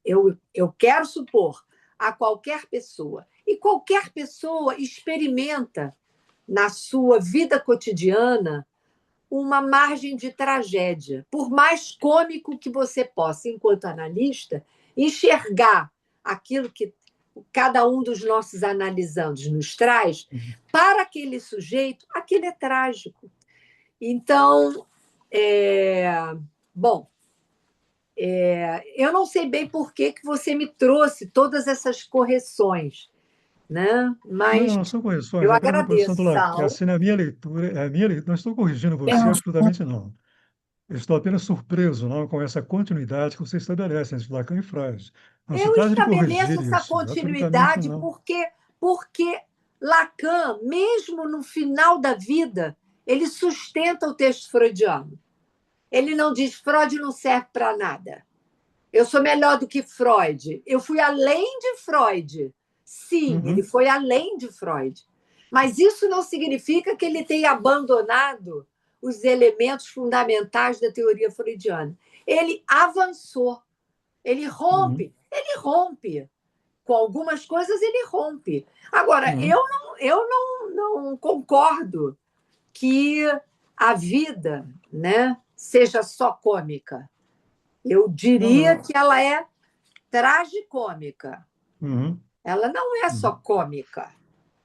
eu quero supor, a qualquer pessoa. E qualquer pessoa experimenta na sua vida cotidiana uma margem de tragédia. Por mais cômico que você possa, enquanto analista, enxergar aquilo que cada um dos nossos analisandos nos traz, para aquele sujeito, aquilo é trágico. Então, bom, eu não sei bem por que você me trouxe todas essas correções, né? Não, Mas não são correções, eu é apenas uma posição do agradeço, Lacan. Sal. Assim, na minha leitura, é a minha leitura, não estou corrigindo você, absolutamente não. Eu estou apenas surpreso, não, com essa continuidade que você estabelece entre Lacan e Freud. Não se Eu trata de estabeleço corrigir essa isso, absolutamente continuidade não. porque Lacan, mesmo no final da vida, ele sustenta o texto freudiano. Ele não diz Freud não serve para nada. Eu sou melhor do que Freud. Eu fui além de Freud. Sim, ele foi além de Freud. Mas isso não significa que ele tenha abandonado os elementos fundamentais da teoria freudiana. Ele avançou, ele rompe com algumas coisas, ele rompe. Agora, eu não concordo que a vida, né, seja só cômica. Eu Não, diria não. que ela é tragicômica. Uhum, Ela não é só uhum, cômica. uhum,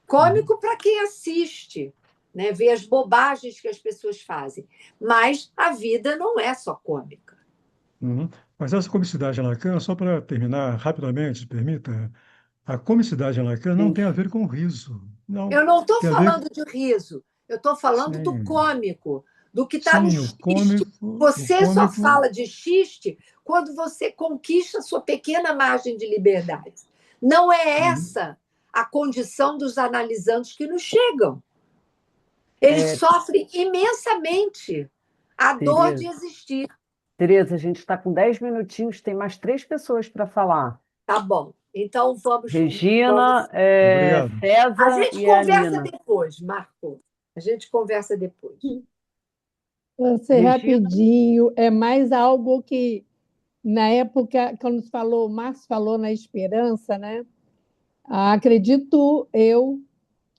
Cômico para quem assiste, né, vê as bobagens que as pessoas fazem. Mas a vida não é só cômica. uhum. Mas essa comicidade em Lacan, só para terminar rapidamente, se permita, a comicidade em Lacan não tem a ver com riso. Não. Eu não estou Tem a ver, falando de riso, eu estou falando do sim, cômico, do que está no sim, xiste. o Você só cômico, fala de xiste quando você conquista a sua pequena margem de liberdade. Não é uhum, essa a condição dos analisandos que nos chegam. Eles É, sofrem imensamente a dor de Tereza, existir. Tereza, a gente está com 10 minutinhos, tem mais 3 pessoas para falar. Tá bom. Então vamos. Regina, obrigado. A César gente e a conversa Nina. depois, Marco. A gente conversa depois. Vou ser Regina, rapidinho, é mais algo que, na época, quando o Márcio falou na esperança, né? Acredito eu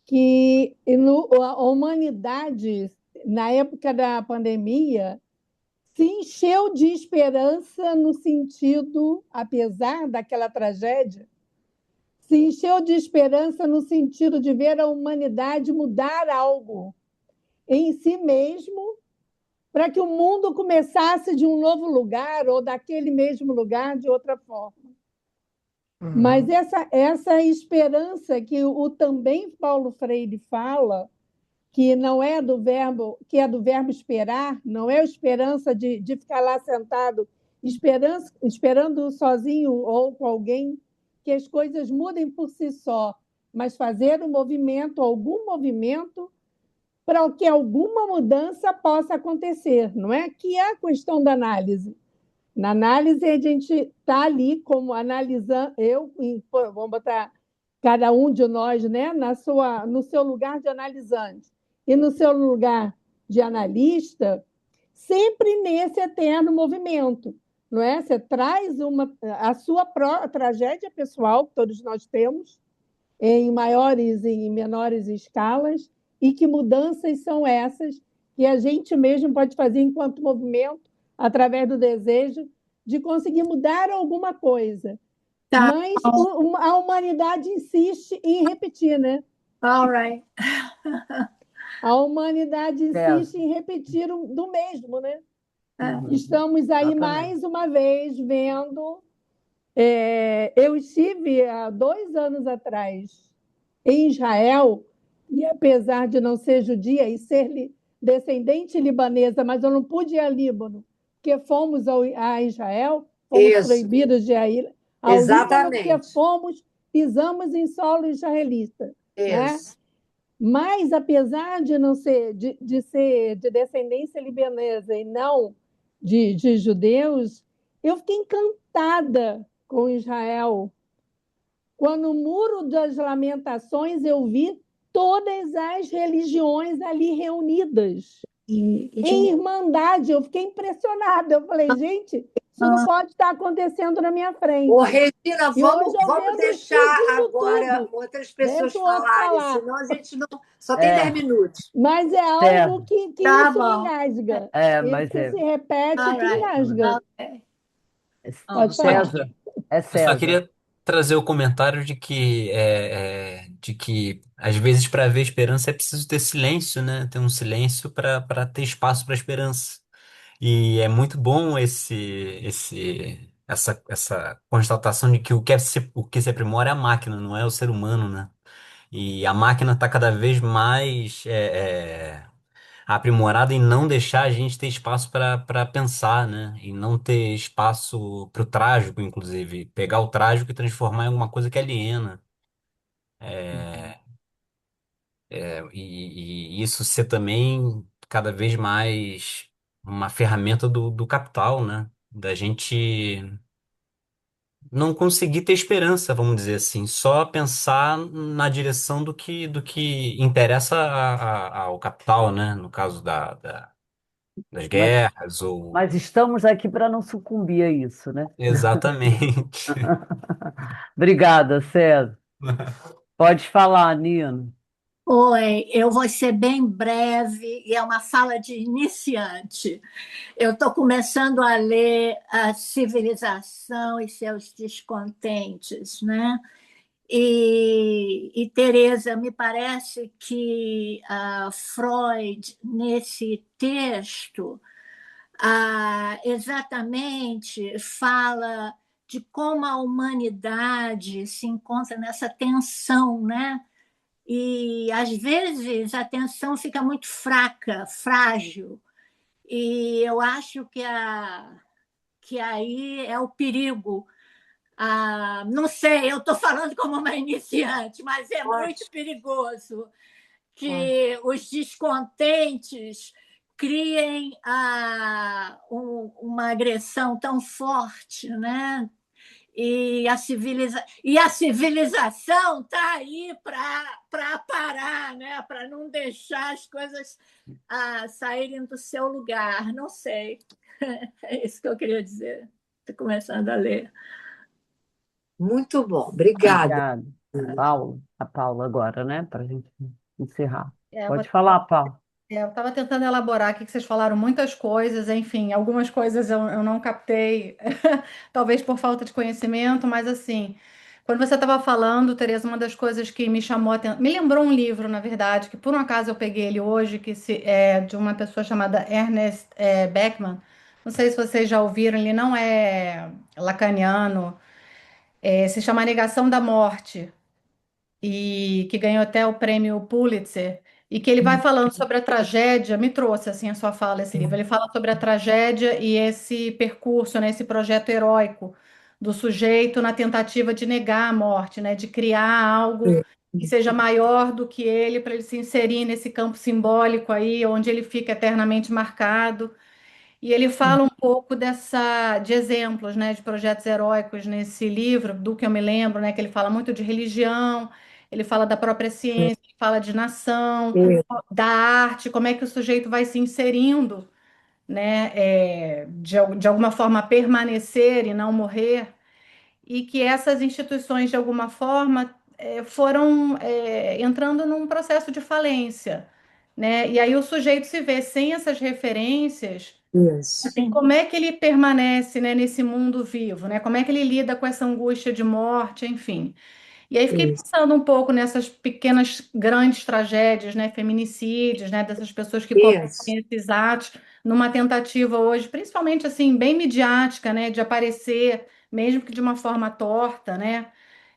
que a humanidade, na época da pandemia, se encheu de esperança no sentido, apesar daquela tragédia, se encheu de esperança no sentido de ver a humanidade mudar algo em si mesmo para que o mundo começasse de um novo lugar ou daquele mesmo lugar de outra forma. Mas Aham. essa esperança que o também Paulo Freire fala, que não é do verbo, que é do verbo esperar, não é a esperança de ficar lá sentado esperando sozinho ou com alguém, que as coisas mudem por si só, mas fazer um movimento, algum movimento, para que alguma mudança possa acontecer, não é? Que é a questão da análise. Na análise, a gente está ali como analisando, vamos botar cada um de nós, né, no seu lugar de analisante e no seu lugar de analista, sempre nesse eterno movimento, não é? Você traz a sua tragédia pessoal, que todos nós temos, em maiores e em menores escalas, e que mudanças são essas que a gente mesmo pode fazer enquanto movimento, através do desejo de conseguir mudar alguma coisa. Tá. Mas a humanidade insiste em repetir, né? All right. A humanidade insiste em repetir do mesmo, né? Uhum. Estamos aí Exatamente. mais uma vez vendo. Eu estive há 2 anos atrás em Israel, e apesar de não ser judia e ser descendente libanesa, mas eu não pude ir ao Líbano, porque fomos a Israel, fomos Isso. proibidos de ir ao Líbano, porque Exatamente. pisamos em solo israelita. Né? Isso. Mas, apesar de não ser ser de descendência libanesa e não de judeus, eu fiquei encantada com Israel. Quando no Muro das Lamentações eu vi todas as religiões ali reunidas. Em irmandade, eu fiquei impressionada. Eu falei, gente, isso não pode estar acontecendo na minha frente. Ô, Regina, E hoje eu vamos vendo deixar explodindo agora tudo. outras pessoas Deixa o outro falarem, falar. senão a gente não. Só tem 10 minutos. Mas é algo Certo. que Tá isso bom. engasga. Mas Isso se repete, All que right. engasga. Okay. Pode falar. César. Eu só César. queria trazer o comentário de que às vezes para ver esperança é preciso ter silêncio, né? Ter um silêncio para ter espaço para esperança. E é muito bom essa constatação de que o que se aprimora é a máquina, não é o ser humano, né? E a máquina está cada vez mais aprimorada em não deixar a gente ter espaço para pensar, né? E não ter espaço para o trágico, inclusive. Pegar o trágico e transformar em alguma coisa que aliena. E isso ser também cada vez mais uma ferramenta do capital, né? Da gente não conseguir ter esperança, vamos dizer assim, só pensar na direção do que interessa ao capital, né? No caso das Mas, guerras, ou. mas estamos aqui para não sucumbir a isso, né? Exatamente. Obrigada, César. Pode falar, Nino. Oi, eu vou ser bem breve e é uma fala de iniciante. Eu estou começando a ler A Civilização e Seus Descontentes, né? E Tereza, me parece que Freud, nesse texto, exatamente fala de como a humanidade se encontra nessa tensão, né? E às vezes a tensão fica muito fraca, frágil, e eu acho que aí é o perigo. Não sei, eu estou falando como uma iniciante, mas é muito perigoso que os descontentes criem uma agressão tão forte, né? E a civilização está aí para parar, né? Para não deixar as coisas saírem do seu lugar. Não sei. É isso que eu queria dizer. Estou começando a ler. Muito bom, obrigada. Obrigada. A Paula agora, né? Para a gente encerrar. Eu Pode falar, Paula. Eu estava tentando elaborar aqui que vocês falaram muitas coisas, enfim, algumas coisas eu não captei, talvez por falta de conhecimento, mas assim, quando você estava falando, Tereza, uma das coisas que me chamou a atenção, me lembrou um livro, na verdade, que por um acaso eu peguei ele hoje, que é de uma pessoa chamada Ernest Beckman. Não sei se vocês já ouviram, ele não é lacaniano, Se chama A Negação da Morte, e que ganhou até o prêmio Pulitzer, e que ele vai falando sobre a tragédia, me trouxe assim a sua fala esse livro, ele fala sobre a tragédia e esse percurso, né, esse projeto heróico do sujeito na tentativa de negar a morte, né, de criar algo que seja maior do que ele, para ele se inserir nesse campo simbólico aí, onde ele fica eternamente marcado. E ele fala um pouco de exemplos, né, de projetos heróicos nesse livro, do que eu me lembro, né, que ele fala muito de religião, ele fala da própria ciência, ele fala de nação, da arte, como é que o sujeito vai se inserindo, né, de alguma forma permanecer e não morrer, e que essas instituições, de alguma forma, foram entrando num processo de falência, né? E aí o sujeito se vê sem essas referências, Isso, assim, como é que ele permanece, né, nesse mundo vivo, né? Como é que ele lida com essa angústia de morte, enfim. E aí fiquei isso, pensando um pouco nessas pequenas, grandes tragédias, né, feminicídios, né, dessas pessoas que cometem isso. esses atos numa tentativa hoje, principalmente assim, bem midiática, né, de aparecer, mesmo que de uma forma torta, né?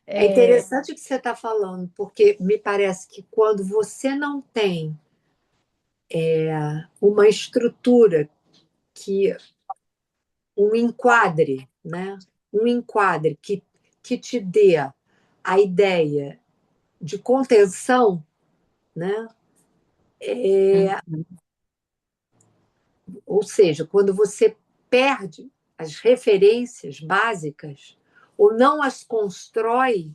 É interessante o que você está falando, porque me parece que quando você não tem uma estrutura que um enquadre, né? Um enquadre que te dê a ideia de contenção, né? Ou seja, quando você perde as referências básicas ou não as constrói,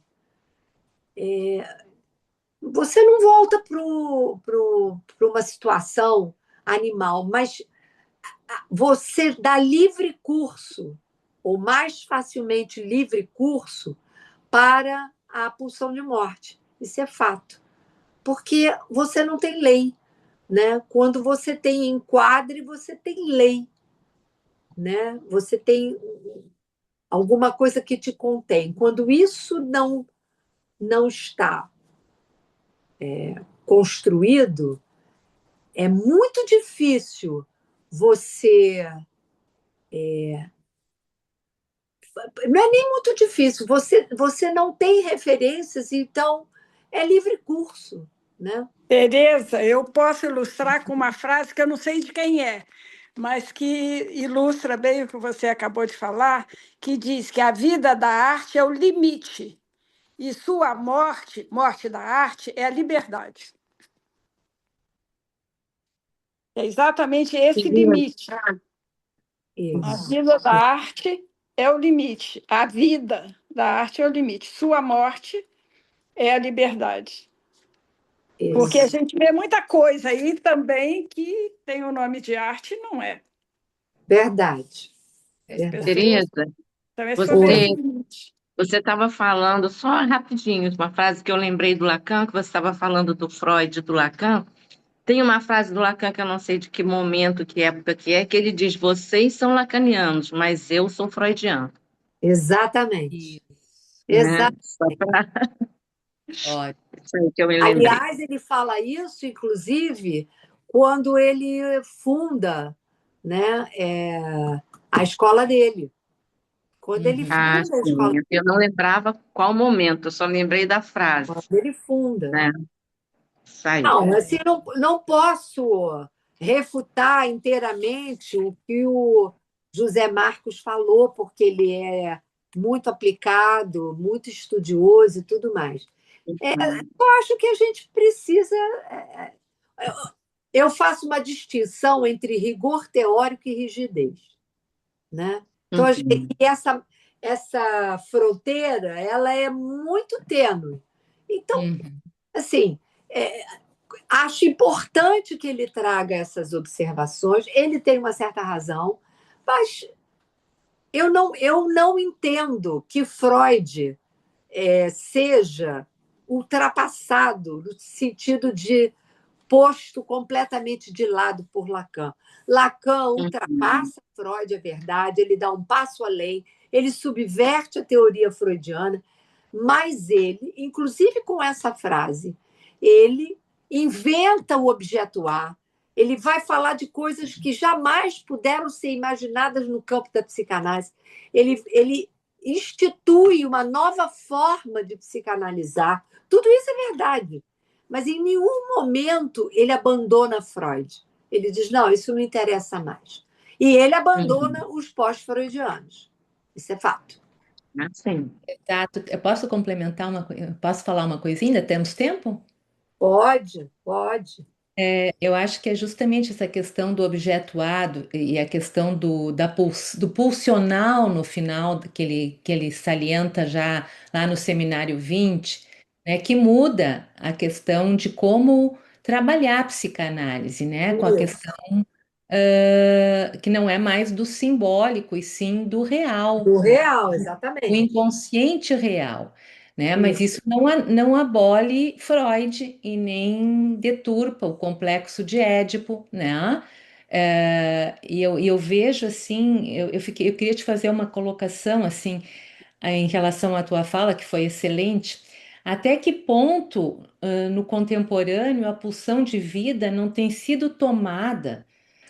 você não volta para uma situação animal, mas você dá livre curso, ou mais facilmente livre curso, para a pulsão de morte. Isso é fato. Porque você não tem lei. Né? Quando você tem enquadre, você tem lei. Né? Você tem alguma coisa que te contém. Quando isso não está construído, é muito difícil você. Não é nem muito difícil, você não tem referências, então é livre curso. Né? Tereza, eu posso ilustrar com uma frase que eu não sei de quem é, mas que ilustra bem o que você acabou de falar, que diz que a vida da arte é o limite e sua morte, morte da arte, é a liberdade. É exatamente esse limite. A Isso, vida da arte é o limite. A vida da arte é o limite. Sua morte é a liberdade. Porque a isso. gente vê muita coisa aí também que tem o nome de arte e não é. Verdade. As Verdade. pessoas Tereza, também sobre esse você limite. você estava falando, só rapidinho, uma frase que eu lembrei do Lacan, que você estava falando do Freud e do Lacan. Tem uma frase do Lacan que eu não sei de que momento, que época que ele diz: vocês são lacanianos, mas eu sou freudiano. Exatamente. Né? Exatamente. Só para Ótimo. que eu me lembrei. Aliás, ele fala isso, inclusive, quando ele funda, né, a escola dele. Quando ele Ah, funda a escola, sim. Eu não lembrava qual momento, eu só lembrei da frase, quando ele funda. né? Isso aí. Não, assim, não posso refutar inteiramente o que o José Marcos falou, porque ele é muito aplicado, muito estudioso e tudo mais. Eu acho que a gente precisa. Eu faço uma distinção entre rigor teórico e rigidez. Né? Então, Uhum. essa fronteira ela é muito tênue. Então, assim, acho importante que ele traga essas observações. Ele tem uma certa razão, mas eu não entendo que Freud seja ultrapassado no sentido de posto completamente de lado por Lacan. Lacan ultrapassa Freud, é verdade, ele dá um passo além, ele subverte a teoria freudiana, mas ele, inclusive com essa frase, ele inventa o objeto A, ele vai falar de coisas que jamais puderam ser imaginadas no campo da psicanálise. Ele institui uma nova forma de psicanalizar. Tudo isso é verdade. Mas em nenhum momento ele abandona Freud. Ele diz, não, isso não interessa mais. E ele abandona os pós-freudianos. Isso é fato. Sim. Exato. Eu posso complementar posso falar uma coisinha? Ainda temos tempo? Pode, pode. Eu acho que é justamente essa questão do objetuado e a questão do pulsional no final, que ele salienta já lá no Seminário 20, né, que muda a questão de como trabalhar a psicanálise, né, com a Isso. questão que não é mais do simbólico, e sim do real, Do né, real, do exatamente. inconsciente real. Né? Mas isso não abole Freud e nem deturpa o complexo de Édipo, né? E eu vejo assim, eu queria te fazer uma colocação assim em relação à tua fala, que foi excelente. Até que ponto, no contemporâneo, a pulsão de vida não tem sido tomada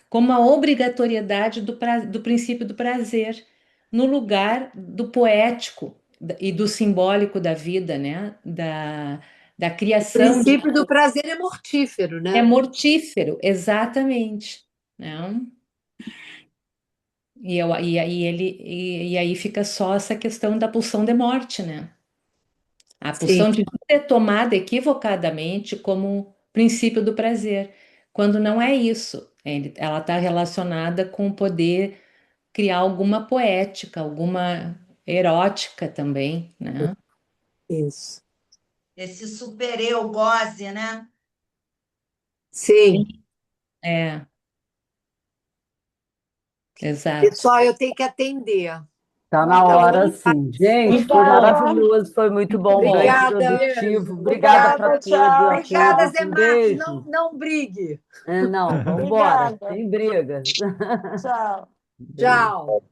como a obrigatoriedade do princípio do prazer, no lugar do poético e do simbólico da vida, né? Da O criação de. princípio do prazer é mortífero, É né? mortífero, exatamente. Né? E aí fica só essa questão da pulsão de morte, né? A Sim. pulsão de vida é tomada equivocadamente como princípio do prazer, quando não é isso. Ela está relacionada com o poder criar alguma poética, alguma erótica também, né? Isso. Esse super-eu goze, né? Sim. É, exato. Pessoal, eu tenho que atender. Está na hora, sim. Gente, Muito foi bom. maravilhoso, foi muito bom, bem Obrigada. produtivo. Obrigada para Obrigada, tchau. Obrigada, todos. Zé Um Marcos. beijo. Não brigue. Não, vamos embora. Obrigada. Sem briga. Tchau. Beijo. Tchau.